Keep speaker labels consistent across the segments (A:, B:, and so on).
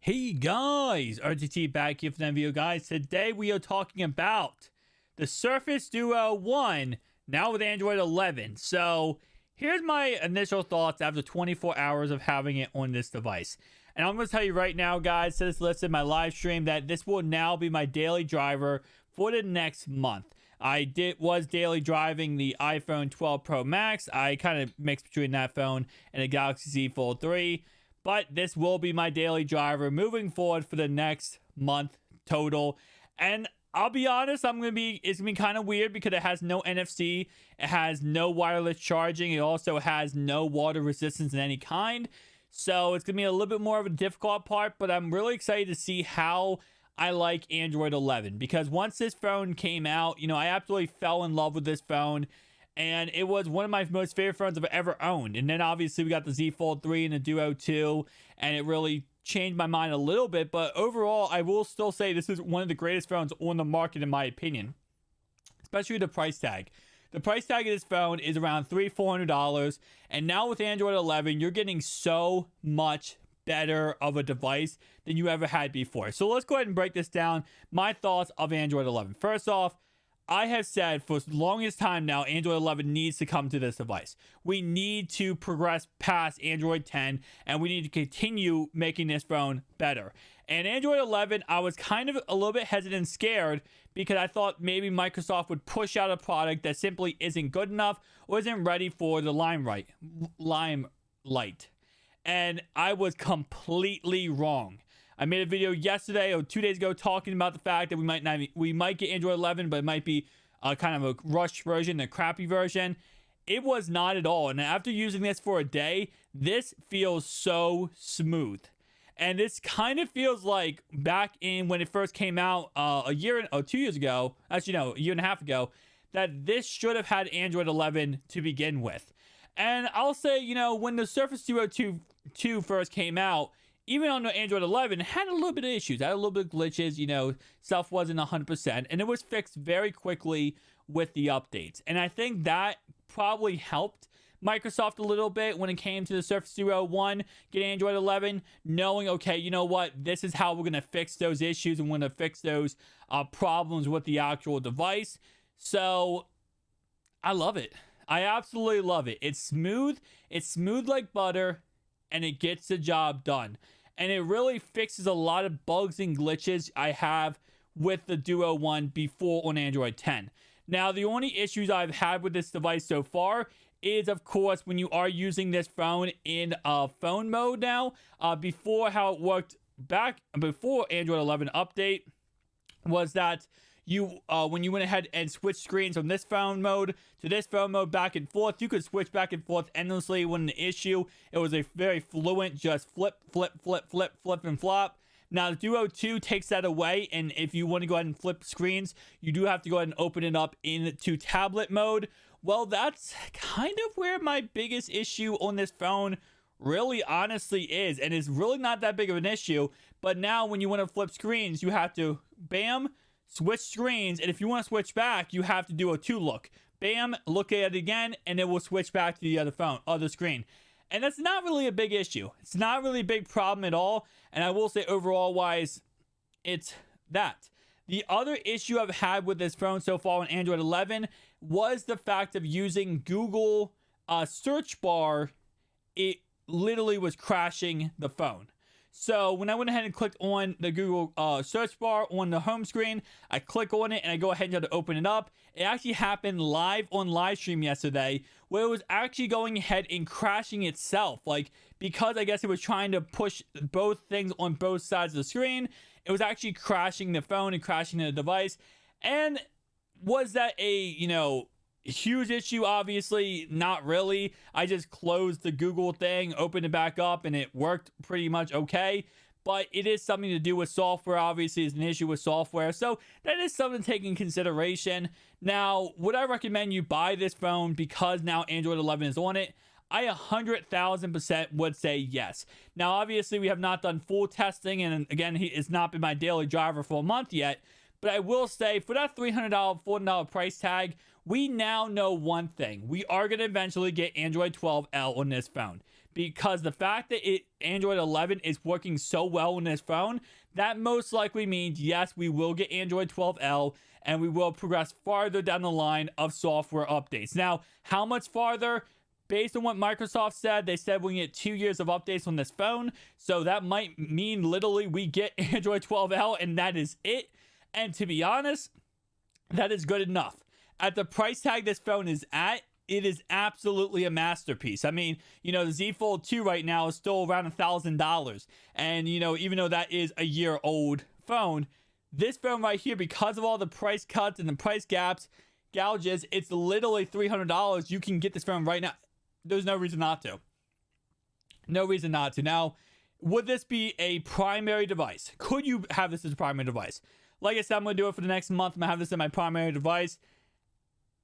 A: Hey guys, RTT back here for the video, guys. Today we are talking about the Surface Duo 1, now with Android 11. So here's my initial thoughts after 24 hours of having it on this device. And I'm going to tell you right now, guys, since listed in my live stream, that this will now be my daily driver for the next month. I was daily driving the iPhone 12 Pro Max. I kind of mixed between that phone and the Galaxy Z Fold 3. But this will be my daily driver moving forward for the next month total. And I'll be honest, it's gonna be kind of weird because it has no NFC, it has no wireless charging, it also has no water resistance in any kind. So it's gonna be a little bit more of a difficult part, but I'm really excited to see how I like Android 11, because once this phone came out, I absolutely fell in love with this phone. And it was one of my most favorite phones I've ever owned. And then obviously we got the Z Fold 3 and the Duo 2. And it really changed my mind a little bit. But overall, I will still say this is one of the greatest phones on the market, in my opinion. Especially the price tag. The price tag of this phone is around $300-$400. And now with Android 11, you're getting so much better of a device than you ever had before. So let's go ahead and break this down. My thoughts of Android 11. First off, I have said for the longest time now, Android 11 needs to come to this device. We need to progress past Android 10, and we need to continue making this phone better. And Android 11, I was kind of a little bit hesitant and scared because I thought maybe Microsoft would push out a product that simply isn't good enough or isn't ready for the limelight. And I was completely wrong. I made a video yesterday or 2 days ago talking about the fact that we might get Android 11, but it might be kind of a rushed version, a crappy version. It was not at all. And after using this for a day, this feels so smooth. And this kind of feels like back in when it first came out a year or 2 years ago, actually no, a year and a half ago, that this should have had Android 11 to begin with. And I'll say, when the Surface Duo 2 first came out, even on the Android 11, it had a little bit of issues. It had a little bit of glitches, stuff wasn't 100%. And it was fixed very quickly with the updates. And I think that probably helped Microsoft a little bit when it came to the Surface Duo 1, get Android 11, knowing, okay, you know what? This is how we're going to fix those issues and we're going to fix those problems with the actual device. So I love it. I absolutely love it. It's smooth. It's smooth like butter, and it gets the job done. And it really fixes a lot of bugs and glitches I have with the Duo 1 before on Android 10. Now, the only issues I've had with this device so far is, of course, when you are using this phone in phone mode now. Before, how it worked back before Android 11 update was that when you went ahead and switched screens from this phone mode to this phone mode back and forth, you could switch back and forth endlessly. When an issue, it was a very fluent, just flip, and flop. Now the Duo 2 takes that away, and if you want to go ahead and flip screens, you do have to go ahead and open it up into tablet mode. Well, that's kind of where my biggest issue on this phone really honestly is, and it's really not that big of an issue. But now when you want to flip screens, you have to switch screens, and if you want to switch back, you have to do a 2-look. Bam, look at it again, and it will switch back to the other screen. And that's not really a big issue. It's not really a big problem at all. And I will say overall wise, it's that. The other issue I've had with this phone so far on Android 11 was the fact of using Google search bar. It literally was crashing the phone. So when I went ahead and clicked on the Google search bar on the home screen, I click on it and I go ahead and try to open it up. It actually happened live on live stream yesterday, where it was actually going ahead and crashing itself. Because I guess it was trying to push both things on both sides of the screen, it was actually crashing the phone and crashing the device. And was that a, huge issue? Obviously not really. I just closed the Google thing, opened it back up, and it worked pretty much okay. But it is something to do with software. Obviously, it's an issue with software, so that is something to take in consideration. Now, would I recommend you buy this phone because now Android 11 is on it? I 100,000% would say yes. Now, obviously, we have not done full testing, and again, it's not been my daily driver for a month yet. But I will say, for that $300, $400 price tag, we now know one thing. We are going to eventually get Android 12L on this phone. because the fact that Android 11 is working so well in this phone, that most likely means, yes, we will get Android 12L and we will progress farther down the line of software updates. Now, how much farther? Based on what Microsoft said, they said we get 2 years of updates on this phone. So that might mean literally we get Android 12L and that is it. And to be honest, that is good enough. At the price tag this phone is at, it is absolutely a masterpiece. I mean, the Z Fold 2 right now is still around $1,000. And, even though that is a year old phone, this phone right here, because of all the price cuts and the price gouges, it's literally $300. You can get this phone right now. There's no reason not to. No reason not to. Now, would this be a primary device? Could you have this as a primary device? Like I said, I'm going to do it for the next month. I'm going to have this as my primary device.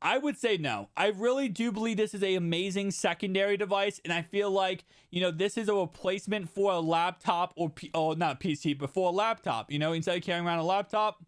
A: I would say no. I really do believe this is an amazing secondary device, and I feel like, this is a replacement for a laptop or not PC, but for a laptop. Instead of carrying around a laptop,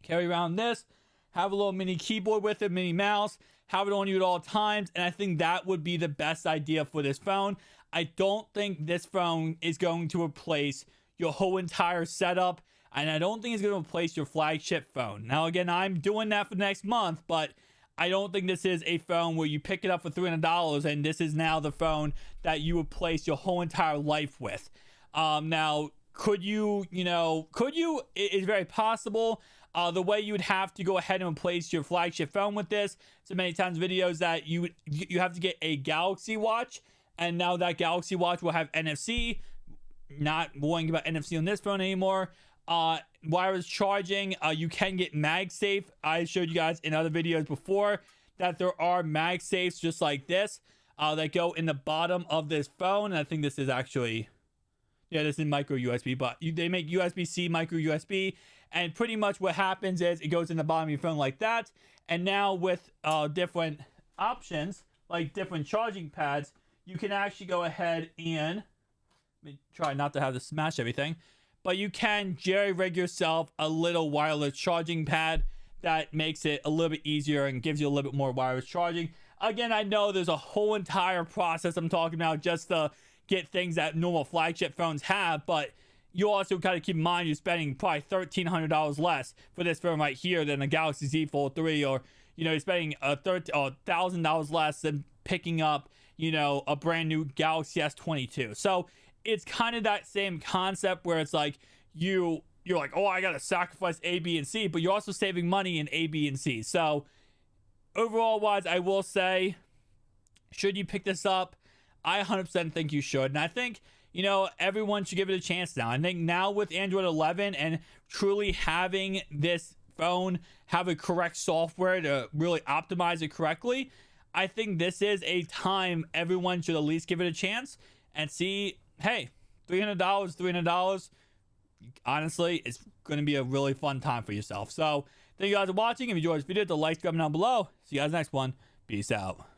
A: carry around this, have a little mini keyboard with it, mini mouse, have it on you at all times, and I think that would be the best idea for this phone. I don't think this phone is going to replace your whole entire setup, and I don't think it's going to replace your flagship phone. Now, again, I'm doing that for next month, but I don't think this is a phone where you pick it up for $300 and this is now the phone that you replace your whole entire life with. Now, could you? It's very possible. The way you would have to go ahead and replace your flagship phone with this, so many times videos that you have to get a Galaxy Watch, and now that Galaxy Watch will have NFC. Not worrying about NFC on this phone anymore. Wireless charging, you can get MagSafe. I showed you guys in other videos before that there are MagSafes just like this that go in the bottom of this phone. And I think this is actually, this is micro USB, but they make USB-C, micro USB. And pretty much what happens is it goes in the bottom of your phone like that. And now with different options, like different charging pads, you can actually go ahead and, let me try not to have to smash everything, but you can jerry-rig yourself a little wireless charging pad that makes it a little bit easier and gives you a little bit more wireless charging. Again, I know there's a whole entire process I'm talking about just to get things that normal flagship phones have, but you also got to keep in mind you're spending probably $1,300 less for this phone right here than a Galaxy Z Fold 3, or you're spending $1,000 less than picking up a brand new Galaxy S22. So it's kind of that same concept where it's like you're like, oh, I gotta sacrifice A, B, and C, but you're also saving money in A, B, and C. So overall wise, I will say, should you pick this up? I 100% think you should, and I think everyone should give it a chance now. I think now with Android 11 and truly having this phone have a correct software to really optimize it correctly, I think this is a time everyone should at least give it a chance and see, hey, $300, honestly, it's going to be a really fun time for yourself. So thank you guys for watching. If you enjoyed this video, hit the like, comment down below. See you guys next one. Peace out.